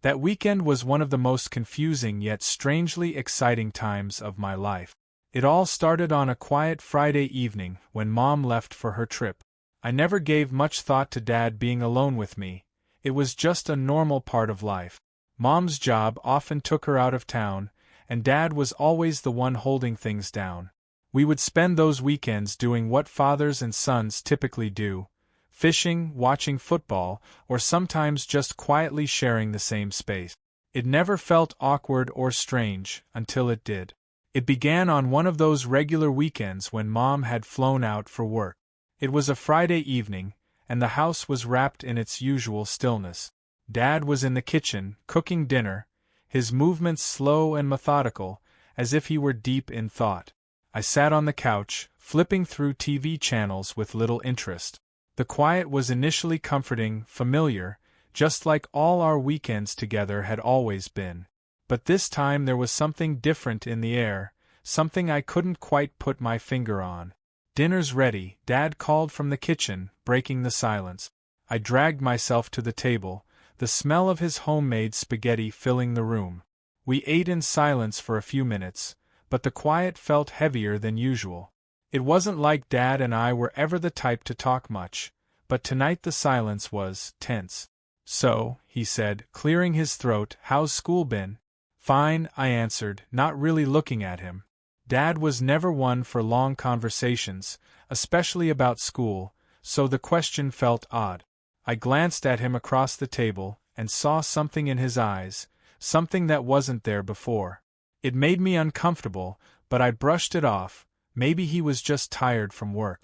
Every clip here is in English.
That weekend was one of the most confusing yet strangely exciting times of my life. It all started on a quiet Friday evening when Mom left for her trip. I never gave much thought to Dad being alone with me. It was just a normal part of life. Mom's job often took her out of town, and Dad was always the one holding things down. We would spend those weekends doing what fathers and sons typically do: fishing, watching football, or sometimes just quietly sharing the same space. It never felt awkward or strange until it did. It began on one of those regular weekends when Mom had flown out for work. It was a Friday evening, and the house was wrapped in its usual stillness. Dad was in the kitchen, cooking dinner, his movements slow and methodical, as if he were deep in thought. I sat on the couch, flipping through TV channels with little interest. The quiet was initially comforting, familiar, just like all our weekends together had always been. But this time there was something different in the air, something I couldn't quite put my finger on. "Dinner's ready," Dad called from the kitchen, breaking the silence. I dragged myself to the table, the smell of his homemade spaghetti filling the room. We ate in silence for a few minutes, but the quiet felt heavier than usual. It wasn't like Dad and I were ever the type to talk much, but tonight the silence was tense. "So," he said, clearing his throat, "how's school been?" "Fine," I answered, not really looking at him. Dad was never one for long conversations, especially about school, so the question felt odd. I glanced at him across the table, and saw something in his eyes, something that wasn't there before. It made me uncomfortable, but I brushed it off. Maybe he was just tired from work.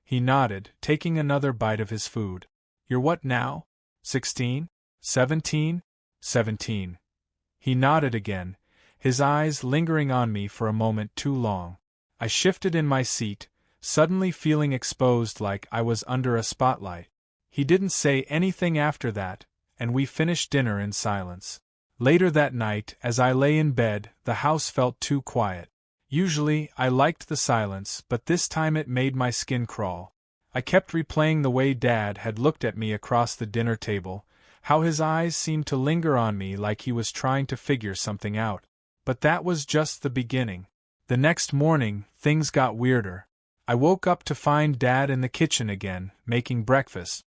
He nodded, taking another bite of his food. "You're what now? 16? 17? 17. He nodded again, his eyes lingering on me for a moment too long. I shifted in my seat, suddenly feeling exposed like I was under a spotlight. He didn't say anything after that, and we finished dinner in silence. Later that night, as I lay in bed, the house felt too quiet. Usually, I liked the silence, but this time it made my skin crawl. I kept replaying the way Dad had looked at me across the dinner table, how his eyes seemed to linger on me like he was trying to figure something out. But that was just the beginning. The next morning, things got weirder. I woke up to find Dad in the kitchen again, making breakfast.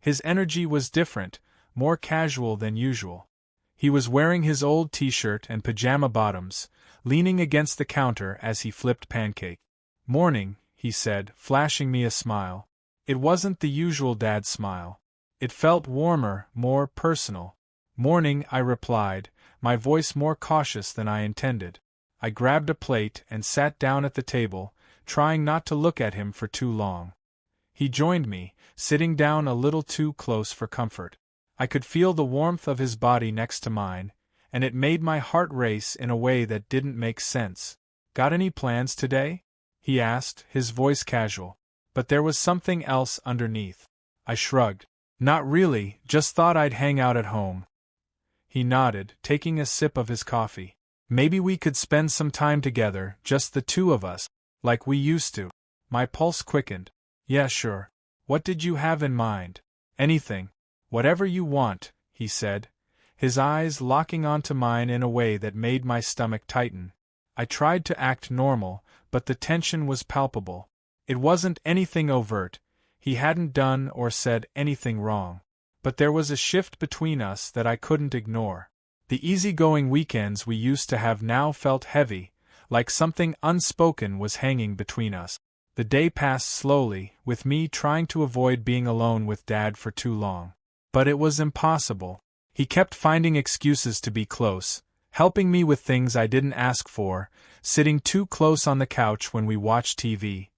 His energy was different, more casual than usual. He was wearing his old t-shirt and pajama bottoms, leaning against the counter as he flipped pancake. "Morning," he said, flashing me a smile. It wasn't the usual Dad smile. It felt warmer, more personal. "Morning," I replied, my voice more cautious than I intended. I grabbed a plate and sat down at the table, trying not to look at him for too long. He joined me, sitting down a little too close for comfort. I could feel the warmth of his body next to mine, and it made my heart race in a way that didn't make sense. "Got any plans today?" he asked, his voice casual. But there was something else underneath. I shrugged. "Not really, just thought I'd hang out at home." He nodded, taking a sip of his coffee. "Maybe we could spend some time together, just the two of us, like we used to." My pulse quickened. "Yeah, sure. What did you have in mind?" "Anything. Whatever you want," he said, his eyes locking onto mine in a way that made my stomach tighten. I tried to act normal, but the tension was palpable. It wasn't anything overt. He hadn't done or said anything wrong. But there was a shift between us that I couldn't ignore. The easygoing weekends we used to have now felt heavy, like something unspoken was hanging between us. The day passed slowly, with me trying to avoid being alone with Dad for too long. But it was impossible. He kept finding excuses to be close, helping me with things I didn't ask for, sitting too close on the couch when we watched TV,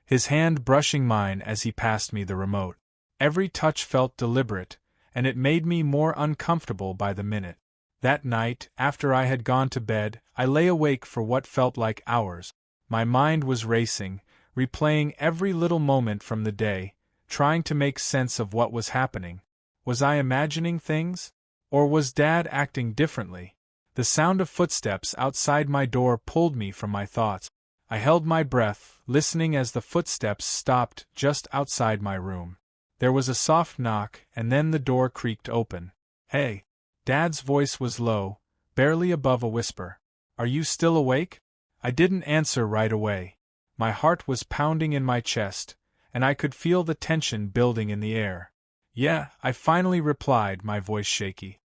his hand brushing mine as he passed me the remote. Every touch felt deliberate, and it made me more uncomfortable by the minute. That night, after I had gone to bed, I lay awake for what felt like hours. My mind was racing, replaying every little moment from the day, trying to make sense of what was happening. Was I imagining things? Or was Dad acting differently? The sound of footsteps outside my door pulled me from my thoughts. I held my breath, listening as the footsteps stopped just outside my room. There was a soft knock, and then the door creaked open. "Hey!" Dad's voice was low, barely above a whisper. "Are you still awake?" I didn't answer right away. My heart was pounding in my chest, and I could feel the tension building in the air. "Yeah," I finally replied, my voice shaky.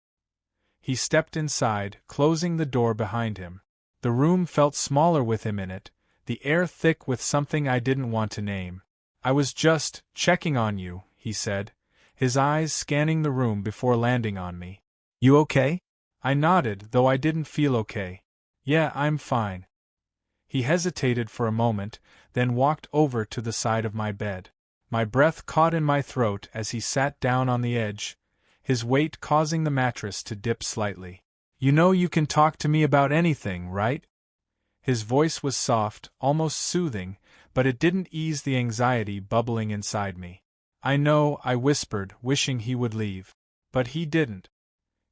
He stepped inside, closing the door behind him. The room felt smaller with him in it, the air thick with something I didn't want to name. "I was just checking on you," he said, his eyes scanning the room before landing on me. "You okay?" I nodded, though I didn't feel okay. "Yeah, I'm fine." He hesitated for a moment, then walked over to the side of my bed. My breath caught in my throat as he sat down on the edge, his weight causing the mattress to dip slightly. "You know you can talk to me about anything, right?" His voice was soft, almost soothing, but it didn't ease the anxiety bubbling inside me. "I know," I whispered, wishing he would leave. But he didn't.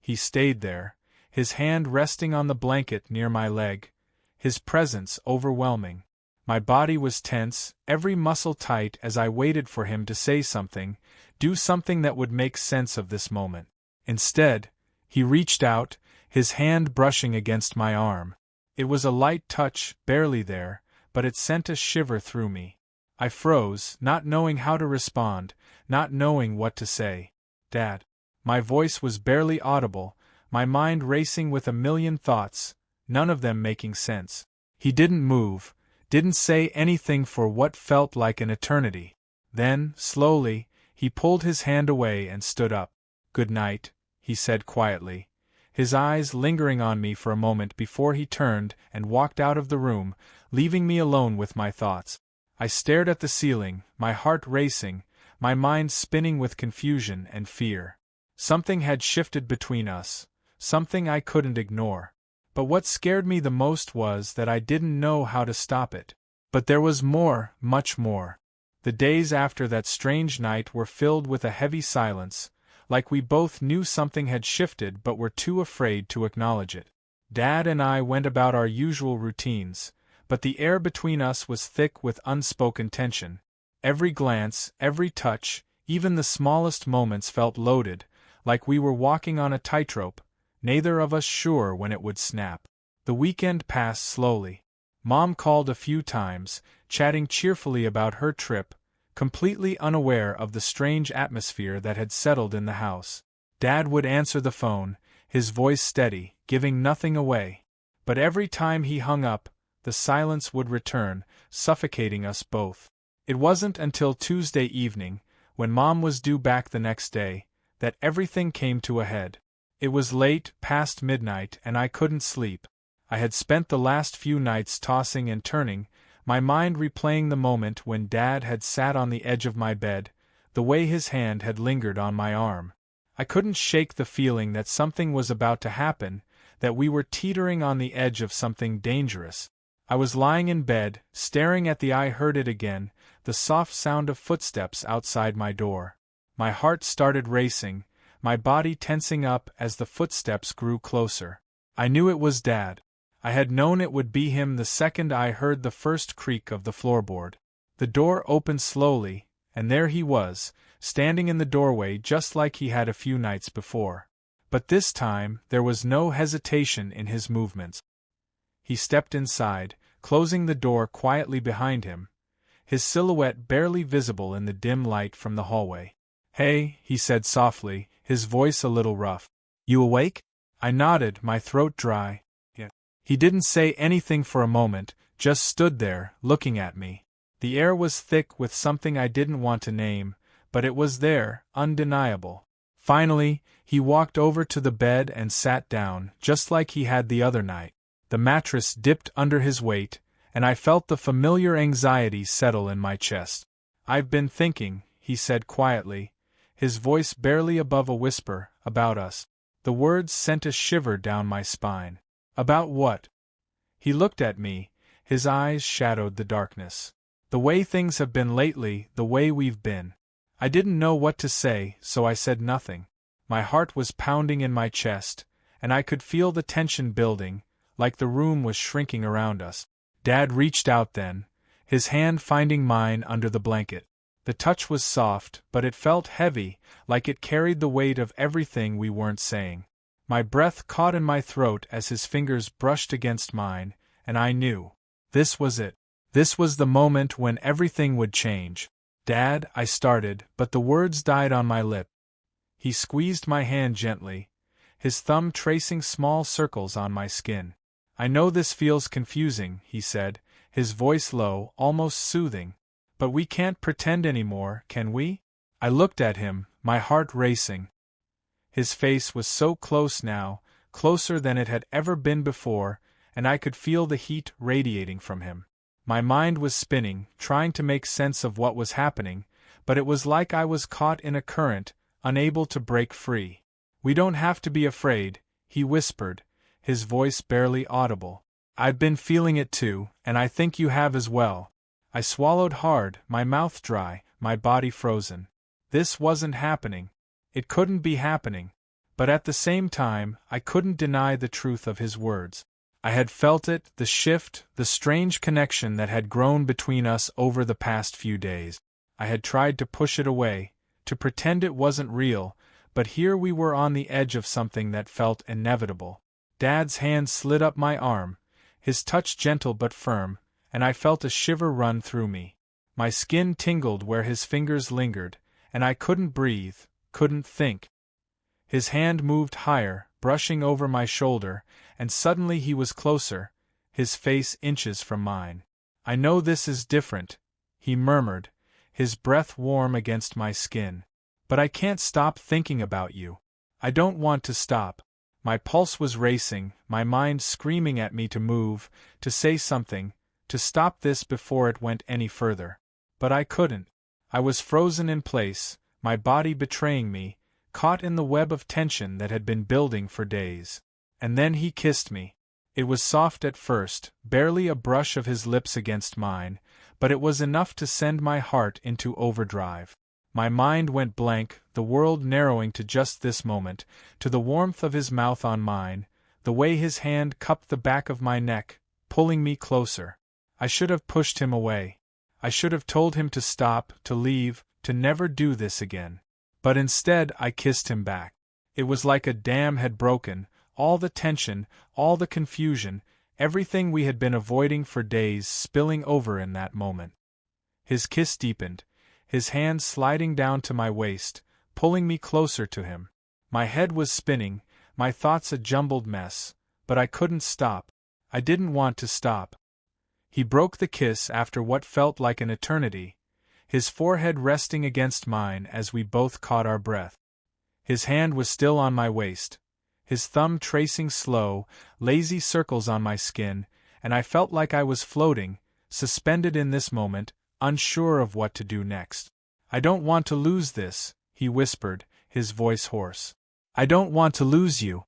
He stayed there, his hand resting on the blanket near my leg, his presence overwhelming. My body was tense, every muscle tight as I waited for him to say something, do something that would make sense of this moment. Instead, he reached out, his hand brushing against my arm. It was a light touch, barely there, but it sent a shiver through me. I froze, not knowing how to respond, not knowing what to say. "Dad." My voice was barely audible, my mind racing with a million thoughts, none of them making sense. He didn't move, didn't say anything for what felt like an eternity. Then, slowly, he pulled his hand away and stood up. "Good night," he said quietly, his eyes lingering on me for a moment before he turned and walked out of the room, leaving me alone with my thoughts. I stared at the ceiling, my heart racing, my mind spinning with confusion and fear. Something had shifted between us, something I couldn't ignore. But what scared me the most was that I didn't know how to stop it. But there was more, much more. The days after that strange night were filled with a heavy silence, like we both knew something had shifted but were too afraid to acknowledge it. Dad and I went about our usual routines, but the air between us was thick with unspoken tension. Every glance, every touch, even the smallest moments felt loaded, like we were walking on a tightrope, neither of us sure when it would snap. The weekend passed slowly. Mom called a few times, chatting cheerfully about her trip, completely unaware of the strange atmosphere that had settled in the house. Dad would answer the phone, his voice steady, giving nothing away. But every time he hung up, the silence would return, suffocating us both. It wasn't until Tuesday evening, when Mom was due back the next day, that everything came to a head. It was late, past midnight, and I couldn't sleep. I had spent the last few nights tossing and turning, my mind replaying the moment when Dad had sat on the edge of my bed, the way his hand had lingered on my arm. I couldn't shake the feeling that something was about to happen, that we were teetering on the edge of something dangerous. I was lying in bed, staring at I heard it again, the soft sound of footsteps outside my door. My heart started racing, my body tensing up as the footsteps grew closer. I knew it was Dad. I had known it would be him the second I heard the first creak of the floorboard. The door opened slowly, and there he was, standing in the doorway just like he had a few nights before. But this time, there was no hesitation in his movements. He stepped inside, closing the door quietly behind him, his silhouette barely visible in the dim light from the hallway. "Hey," he said softly, his voice a little rough. "You awake?" I nodded, my throat dry. "Yeah." He didn't say anything for a moment, just stood there, looking at me. The air was thick with something I didn't want to name, but it was there, undeniable. Finally, he walked over to the bed and sat down, just like he had the other night. The mattress dipped under his weight, and I felt the familiar anxiety settle in my chest. "I've been thinking," he said quietly, his voice barely above a whisper, "about us." The words sent a shiver down my spine. "About what?" He looked at me, his eyes shadowed the darkness. "The way things have been lately, the way we've been." I didn't know what to say, so I said nothing. My heart was pounding in my chest, and I could feel the tension building, like the room was shrinking around us. Dad reached out then, his hand finding mine under the blanket. The touch was soft, but it felt heavy, like it carried the weight of everything we weren't saying. My breath caught in my throat as his fingers brushed against mine, and I knew. This was it. This was the moment when everything would change. "Dad," I started, but the words died on my lip. He squeezed my hand gently, his thumb tracing small circles on my skin. "I know this feels confusing," he said, his voice low, almost soothing. "But we can't pretend anymore, can we?" I looked at him, my heart racing. His face was so close now, closer than it had ever been before, and I could feel the heat radiating from him. My mind was spinning, trying to make sense of what was happening, but it was like I was caught in a current, unable to break free. "We don't have to be afraid," he whispered, his voice barely audible. "I've been feeling it too, and I think you have as well." I swallowed hard, my mouth dry, my body frozen. This wasn't happening. It couldn't be happening. But at the same time, I couldn't deny the truth of his words. I had felt it, the shift, the strange connection that had grown between us over the past few days. I had tried to push it away, to pretend it wasn't real, but here we were on the edge of something that felt inevitable. Dad's hand slid up my arm, his touch gentle but firm, and I felt a shiver run through me. My skin tingled where his fingers lingered, and I couldn't breathe, couldn't think. His hand moved higher, brushing over my shoulder, and suddenly he was closer, his face inches from mine. "I know this is different," he murmured, his breath warm against my skin. "But I can't stop thinking about you. I don't want to stop." My pulse was racing, my mind screaming at me to move, to say something, to stop this before it went any further. But I couldn't. I was frozen in place, my body betraying me, caught in the web of tension that had been building for days. And then he kissed me. It was soft at first, barely a brush of his lips against mine, but it was enough to send my heart into overdrive. My mind went blank, the world narrowing to just this moment, to the warmth of his mouth on mine, the way his hand cupped the back of my neck, pulling me closer. I should have pushed him away. I should have told him to stop, to leave, to never do this again. But instead I kissed him back. It was like a dam had broken, all the tension, all the confusion, everything we had been avoiding for days spilling over in that moment. His kiss deepened, his hand sliding down to my waist, pulling me closer to him. My head was spinning, my thoughts a jumbled mess, but I couldn't stop. I didn't want to stop. He broke the kiss after what felt like an eternity, his forehead resting against mine as we both caught our breath. His hand was still on my waist, his thumb tracing slow, lazy circles on my skin, and I felt like I was floating, suspended in this moment, unsure of what to do next. "I don't want to lose this," he whispered, his voice hoarse. "I don't want to lose you."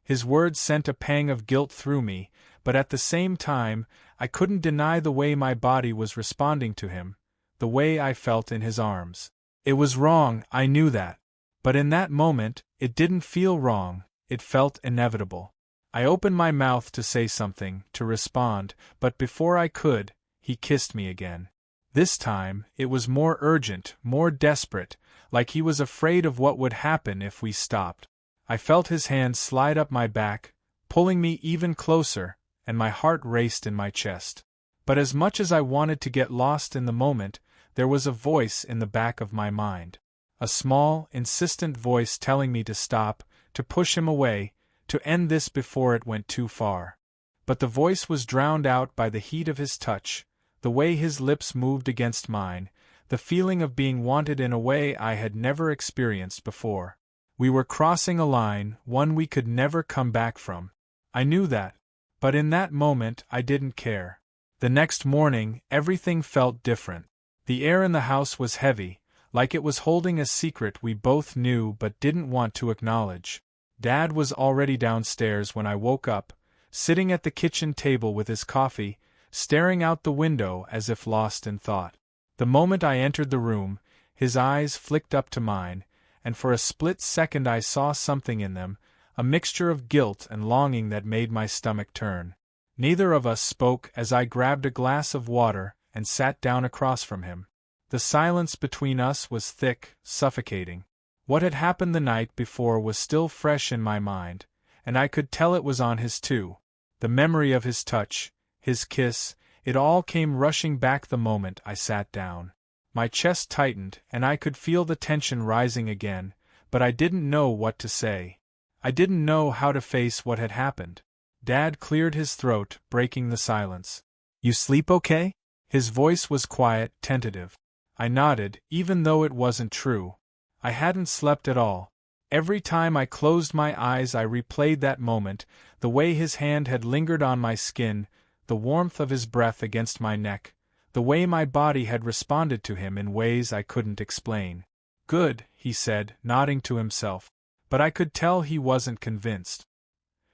His words sent a pang of guilt through me, but at the same time, I couldn't deny the way my body was responding to him, the way I felt in his arms. It was wrong, I knew that. But in that moment, it didn't feel wrong, it felt inevitable. I opened my mouth to say something, to respond, but before I could, he kissed me again. This time, it was more urgent, more desperate, like he was afraid of what would happen if we stopped. I felt his hand slide up my back, pulling me even closer, and my heart raced in my chest. But as much as I wanted to get lost in the moment, there was a voice in the back of my mind. A small, insistent voice telling me to stop, to push him away, to end this before it went too far. But the voice was drowned out by the heat of his touch, the way his lips moved against mine, the feeling of being wanted in a way I had never experienced before. We were crossing a line, one we could never come back from. I knew that. But in that moment, I didn't care. The next morning, everything felt different. The air in the house was heavy, like it was holding a secret we both knew but didn't want to acknowledge. Dad was already downstairs when I woke up, sitting at the kitchen table with his coffee, staring out the window as if lost in thought. The moment I entered the room, his eyes flicked up to mine, and for a split second I saw something in them, a mixture of guilt and longing that made my stomach turn. Neither of us spoke as I grabbed a glass of water and sat down across from him. The silence between us was thick, suffocating. What had happened the night before was still fresh in my mind, and I could tell it was on his too. The memory of his touch, his kiss, it all came rushing back the moment I sat down. My chest tightened, and I could feel the tension rising again, but I didn't know what to say. I didn't know how to face what had happened. Dad cleared his throat, breaking the silence. "You sleep okay?" His voice was quiet, tentative. I nodded, even though it wasn't true. I hadn't slept at all. Every time I closed my eyes I replayed that moment, the way his hand had lingered on my skin, the warmth of his breath against my neck, the way my body had responded to him in ways I couldn't explain. "Good," he said, nodding to himself. But I could tell he wasn't convinced.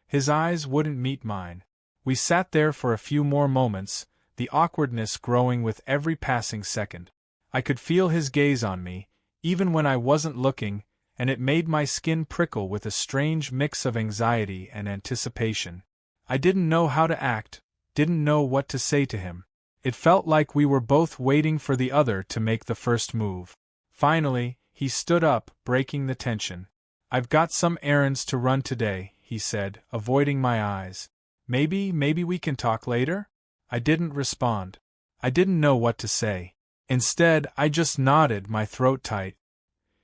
His eyes wouldn't meet mine. We sat there for a few more moments, the awkwardness growing with every passing second. I could feel his gaze on me, even when I wasn't looking, and it made my skin prickle with a strange mix of anxiety and anticipation. I didn't know how to act, didn't know what to say to him. It felt like we were both waiting for the other to make the first move. Finally, he stood up, breaking the tension. "I've got some errands to run today," he said, avoiding my eyes. Maybe we can talk later?" I didn't respond. I didn't know what to say. Instead, I just nodded, my throat tight.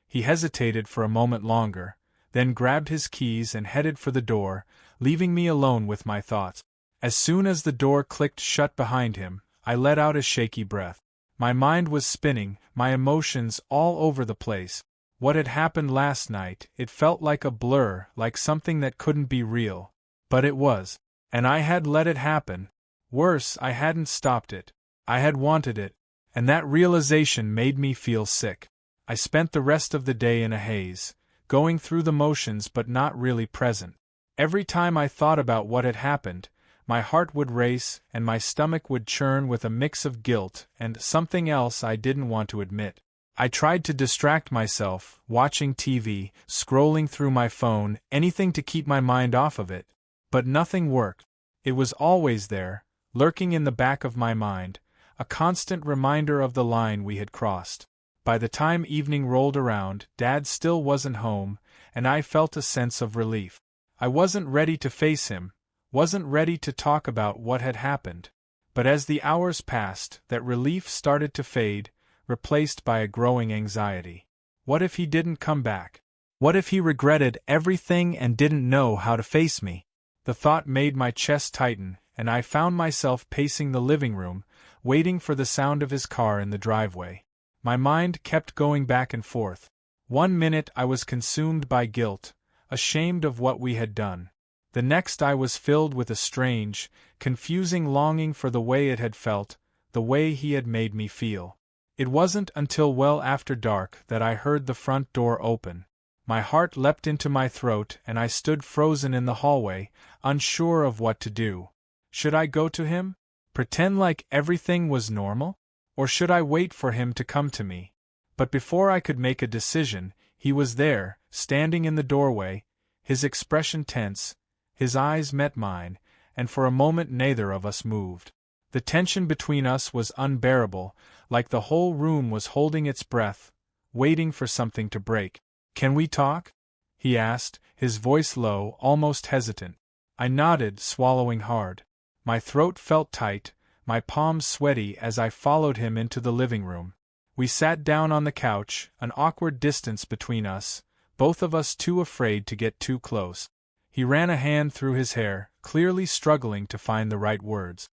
He hesitated for a moment longer, then grabbed his keys and headed for the door, leaving me alone with my thoughts. As soon as the door clicked shut behind him, I let out a shaky breath. My mind was spinning, my emotions all over the place. What had happened last night, it felt like a blur, like something that couldn't be real. But it was. And I had let it happen. Worse, I hadn't stopped it. I had wanted it. And that realization made me feel sick. I spent the rest of the day in a haze, going through the motions but not really present. Every time I thought about what had happened, my heart would race and my stomach would churn with a mix of guilt and something else I didn't want to admit. I tried to distract myself, watching TV, scrolling through my phone, anything to keep my mind off of it. But nothing worked. It was always there, lurking in the back of my mind, a constant reminder of the line we had crossed. By the time evening rolled around, Dad still wasn't home, and I felt a sense of relief. I wasn't ready to face him, wasn't ready to talk about what had happened. But as the hours passed, that relief started to fade, replaced by a growing anxiety. What if he didn't come back? What if he regretted everything and didn't know how to face me? The thought made my chest tighten, and I found myself pacing the living room, waiting for the sound of his car in the driveway. My mind kept going back and forth. 1 minute I was consumed by guilt, ashamed of what we had done. The next I was filled with a strange, confusing longing for the way it had felt, the way he had made me feel. It wasn't until well after dark that I heard the front door open. My heart leapt into my throat and I stood frozen in the hallway, unsure of what to do. Should I go to him? Pretend like everything was normal? Or should I wait for him to come to me? But before I could make a decision, he was there, standing in the doorway, his expression tense. His eyes met mine, and for a moment neither of us moved. The tension between us was unbearable, like the whole room was holding its breath, waiting for something to break. "Can we talk?" he asked, his voice low, almost hesitant. I nodded, swallowing hard. My throat felt tight, my palms sweaty as I followed him into the living room. We sat down on the couch, an awkward distance between us, both of us too afraid to get too close. He ran a hand through his hair, clearly struggling to find the right words.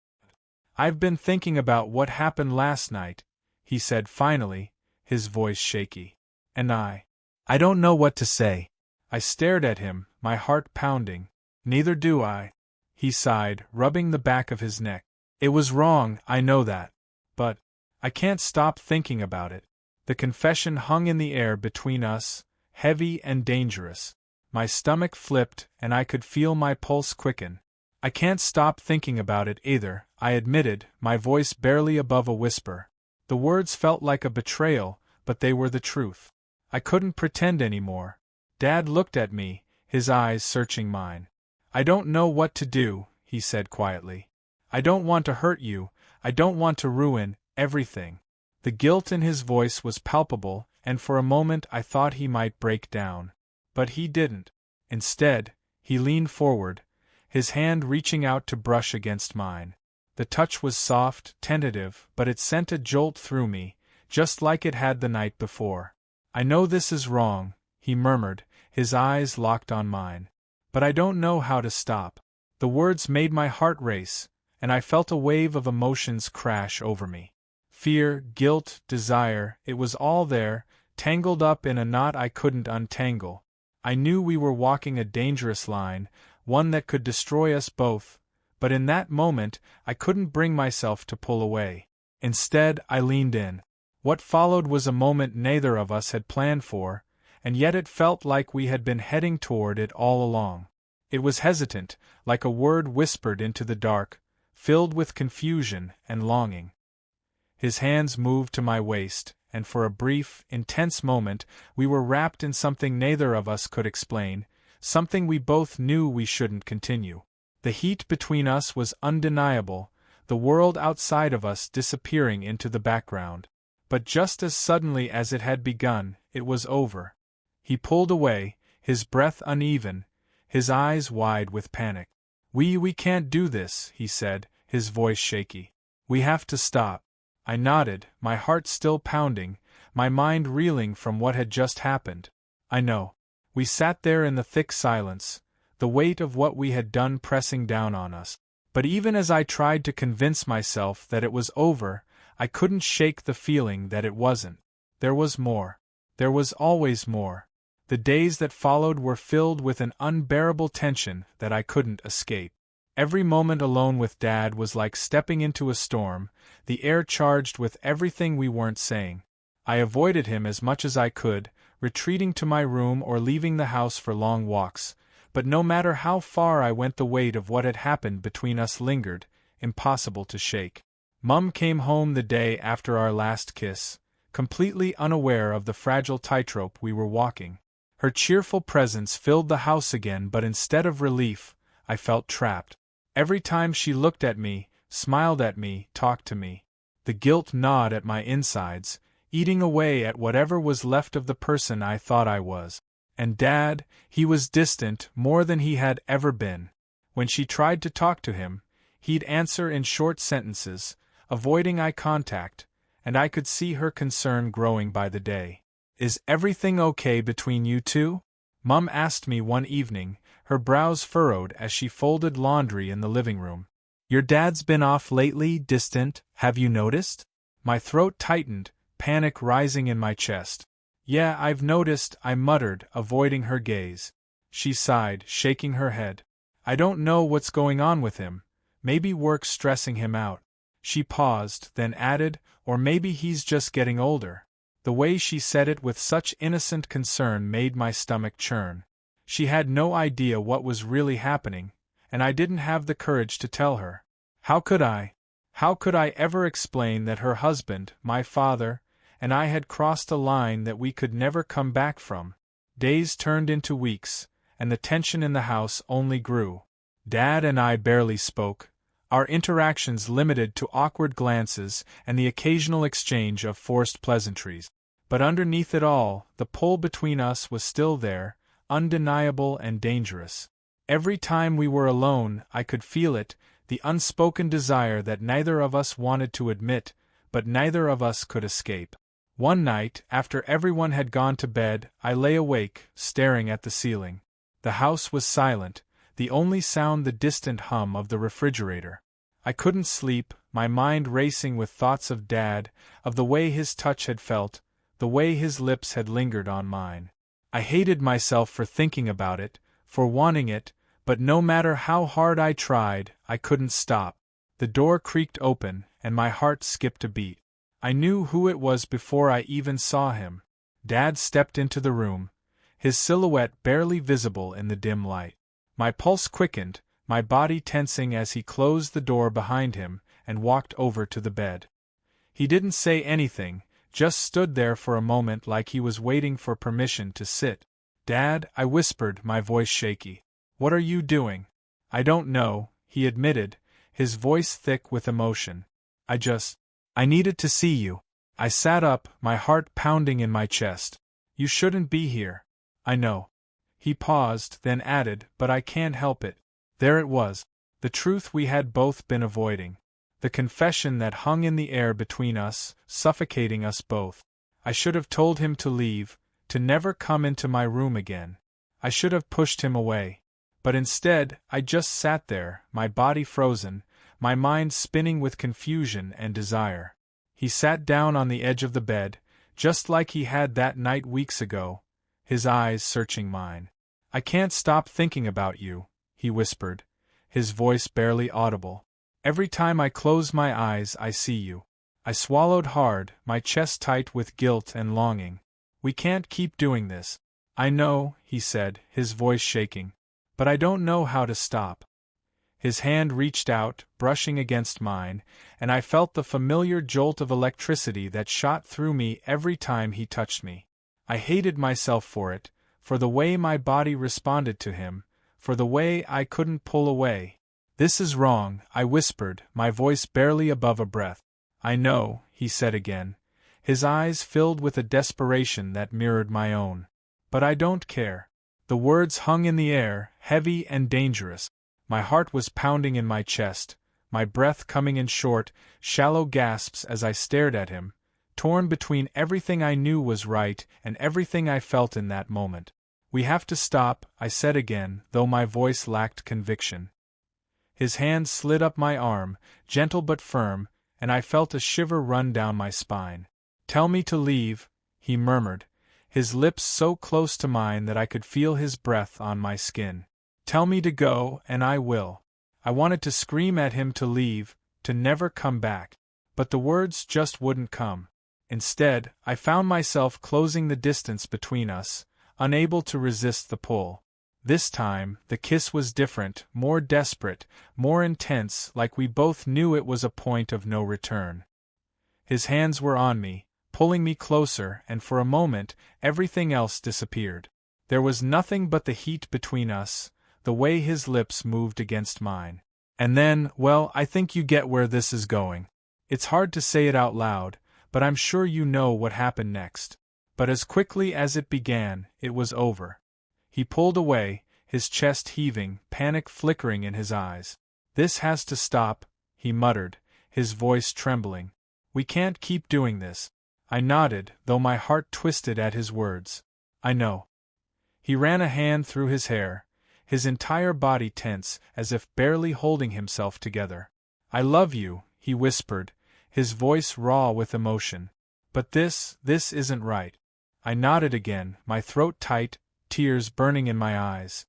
"I've been thinking about what happened last night," he said finally, his voice shaky. "And I don't know what to say." I stared at him, my heart pounding. "Neither do I," he sighed, rubbing the back of his neck. "It was wrong, I know that. But I can't stop thinking about it." The confession hung in the air between us, heavy and dangerous. My stomach flipped, and I could feel my pulse quicken. "I can't stop thinking about it either," I admitted, my voice barely above a whisper. The words felt like a betrayal, but they were the truth. I couldn't pretend anymore. Dad looked at me, his eyes searching mine. "I don't know what to do," he said quietly. "I don't want to hurt you, I don't want to ruin everything." The guilt in his voice was palpable, and for a moment I thought he might break down. But he didn't. Instead, he leaned forward, his hand reaching out to brush against mine. The touch was soft, tentative, but it sent a jolt through me, just like it had the night before. "I know this is wrong," he murmured, his eyes locked on mine. "But I don't know how to stop." The words made my heart race, and I felt a wave of emotions crash over me. Fear, guilt, desire, it was all there, tangled up in a knot I couldn't untangle. I knew we were walking a dangerous line, one that could destroy us both, but in that moment I couldn't bring myself to pull away. Instead, I leaned in. What followed was a moment neither of us had planned for, and yet it felt like we had been heading toward it all along. It was hesitant, like a word whispered into the dark, filled with confusion and longing. His hands moved to my waist, and for a brief, intense moment we were wrapped in something neither of us could explain, something we both knew we shouldn't continue. The heat between us was undeniable, the world outside of us disappearing into the background. But just as suddenly as it had begun, it was over. He pulled away, his breath uneven, his eyes wide with panic. We can't do this," he said, his voice shaky. "We have to stop." I nodded, my heart still pounding, my mind reeling from what had just happened. "I know." We sat there in the thick silence, the weight of what we had done pressing down on us. But even as I tried to convince myself that it was over, I couldn't shake the feeling that it wasn't. There was more. There was always more. The days that followed were filled with an unbearable tension that I couldn't escape. Every moment alone with Dad was like stepping into a storm, the air charged with everything we weren't saying. I avoided him as much as I could, retreating to my room or leaving the house for long walks, but no matter how far I went the weight of what had happened between us lingered, impossible to shake. Mum came home the day after our last kiss, completely unaware of the fragile tightrope we were walking. Her cheerful presence filled the house again, but instead of relief, I felt trapped. Every time she looked at me, smiled at me, talked to me, the guilt gnawed at my insides, eating away at whatever was left of the person I thought I was. And Dad, he was distant more than he had ever been. When she tried to talk to him, he'd answer in short sentences, avoiding eye contact, and I could see her concern growing by the day. "Is everything okay between you two?" Mum asked me one evening, her brows furrowed as she folded laundry in the living room. "Your dad's been off lately, distant, have you noticed?" My throat tightened, panic rising in my chest. "Yeah, I've noticed," I muttered, avoiding her gaze. She sighed, shaking her head. "I don't know what's going on with him. Maybe work's stressing him out." She paused, then added, "Or maybe he's just getting older." The way she said it with such innocent concern made my stomach churn. She had no idea what was really happening, and I didn't have the courage to tell her. How could I? How could I ever explain that her husband, my father, and I had crossed a line that we could never come back from? Days turned into weeks, and the tension in the house only grew. Dad and I barely spoke, our interactions limited to awkward glances and the occasional exchange of forced pleasantries. But underneath it all, the pull between us was still there, undeniable and dangerous. Every time we were alone, I could feel it, the unspoken desire that neither of us wanted to admit, but neither of us could escape. One night, after everyone had gone to bed, I lay awake, staring at the ceiling. The house was silent, the only sound the distant hum of the refrigerator. I couldn't sleep, my mind racing with thoughts of Dad, of the way his touch had felt, the way his lips had lingered on mine. I hated myself for thinking about it, for wanting it, but no matter how hard I tried, I couldn't stop. The door creaked open, and my heart skipped a beat. I knew who it was before I even saw him. Dad stepped into the room, his silhouette barely visible in the dim light. My pulse quickened, my body tensing as he closed the door behind him and walked over to the bed. He didn't say anything, just stood there for a moment like he was waiting for permission to sit. "Dad," I whispered, my voice shaky. "What are you doing?" "I don't know," he admitted, his voice thick with emotion. I needed to see you." I sat up, my heart pounding in my chest. You shouldn't be here. I know. He paused, then added, but I can't help it. There it was. The truth we had both been avoiding. The confession that hung in the air between us, suffocating us both. I should have told him to leave, to never come into my room again. I should have pushed him away. But instead, I just sat there, my body frozen, my mind spinning with confusion and desire. He sat down on the edge of the bed, just like he had that night weeks ago, his eyes searching mine. I can't stop thinking about you, he whispered, his voice barely audible. Every time I close my eyes I see you. I swallowed hard, my chest tight with guilt and longing. We can't keep doing this. I know, he said, his voice shaking. But I don't know how to stop. His hand reached out, brushing against mine, and I felt the familiar jolt of electricity that shot through me every time he touched me. I hated myself for it, for the way my body responded to him, for the way I couldn't pull away. This is wrong, I whispered, my voice barely above a breath. I know, he said again, his eyes filled with a desperation that mirrored my own. But I don't care. The words hung in the air, heavy and dangerous. My heart was pounding in my chest, my breath coming in short, shallow gasps as I stared at him, torn between everything I knew was right and everything I felt in that moment. We have to stop, I said again, though my voice lacked conviction. His hand slid up my arm, gentle but firm, and I felt a shiver run down my spine. Tell me to leave, he murmured, his lips so close to mine that I could feel his breath on my skin. Tell me to go, and I will. I wanted to scream at him to leave, to never come back. But the words just wouldn't come. Instead, I found myself closing the distance between us, unable to resist the pull. This time, the kiss was different, more desperate, more intense, like we both knew it was a point of no return. His hands were on me, pulling me closer, and for a moment, everything else disappeared. There was nothing but the heat between us, the way his lips moved against mine. And then, well, I think you get where this is going. It's hard to say it out loud, but I'm sure you know what happened next. But as quickly as it began, it was over. He pulled away, his chest heaving, panic flickering in his eyes. This has to stop, he muttered, his voice trembling. We can't keep doing this. I nodded, though my heart twisted at his words. I know. He ran a hand through his hair, his entire body tense, as if barely holding himself together. I love you, he whispered, his voice raw with emotion. But this isn't right. I nodded again, my throat tight, tears burning in my eyes.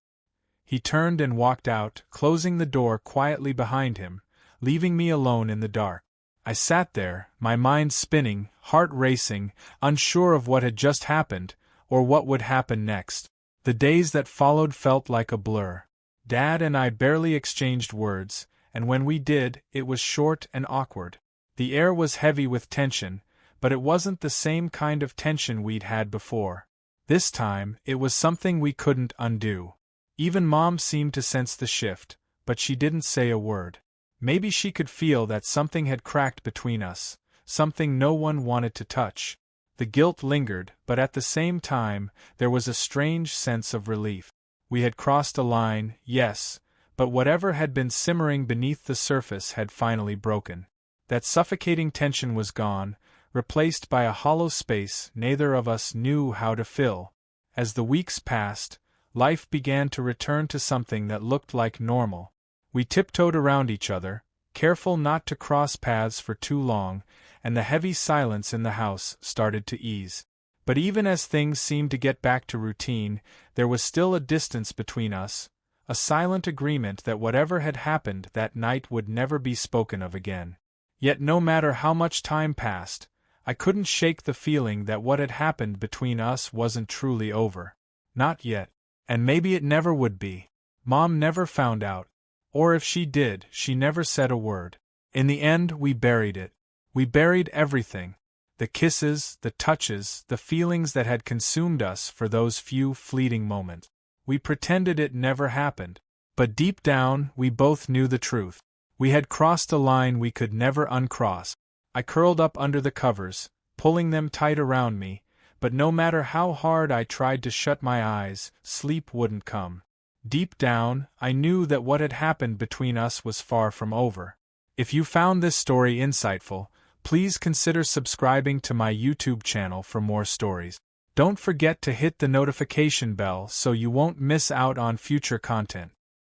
He turned and walked out, closing the door quietly behind him, leaving me alone in the dark. I sat there, my mind spinning, heart racing, unsure of what had just happened, or what would happen next. The days that followed felt like a blur. Dad and I barely exchanged words, and when we did, it was short and awkward. The air was heavy with tension, but it wasn't the same kind of tension we'd had before. This time, it was something we couldn't undo. Even Mom seemed to sense the shift, but she didn't say a word. Maybe she could feel that something had cracked between us, something no one wanted to touch. The guilt lingered, but at the same time, there was a strange sense of relief. We had crossed a line, yes, but whatever had been simmering beneath the surface had finally broken. That suffocating tension was gone, replaced by a hollow space neither of us knew how to fill. As the weeks passed, life began to return to something that looked like normal. We tiptoed around each other, careful not to cross paths for too long, and the heavy silence in the house started to ease. But even as things seemed to get back to routine, there was still a distance between us, a silent agreement that whatever had happened that night would never be spoken of again. Yet no matter how much time passed, I couldn't shake the feeling that what had happened between us wasn't truly over. Not yet. And maybe it never would be. Mom never found out. Or if she did, she never said a word. In the end, we buried it. We buried everything. The kisses, the touches, the feelings that had consumed us for those few fleeting moments. We pretended it never happened. But deep down, we both knew the truth. We had crossed a line we could never uncross. I curled up under the covers, pulling them tight around me, but no matter how hard I tried to shut my eyes, sleep wouldn't come. Deep down, I knew that what had happened between us was far from over. If you found this story insightful, please consider subscribing to my YouTube channel for more stories. Don't forget to hit the notification bell so you won't miss out on future content.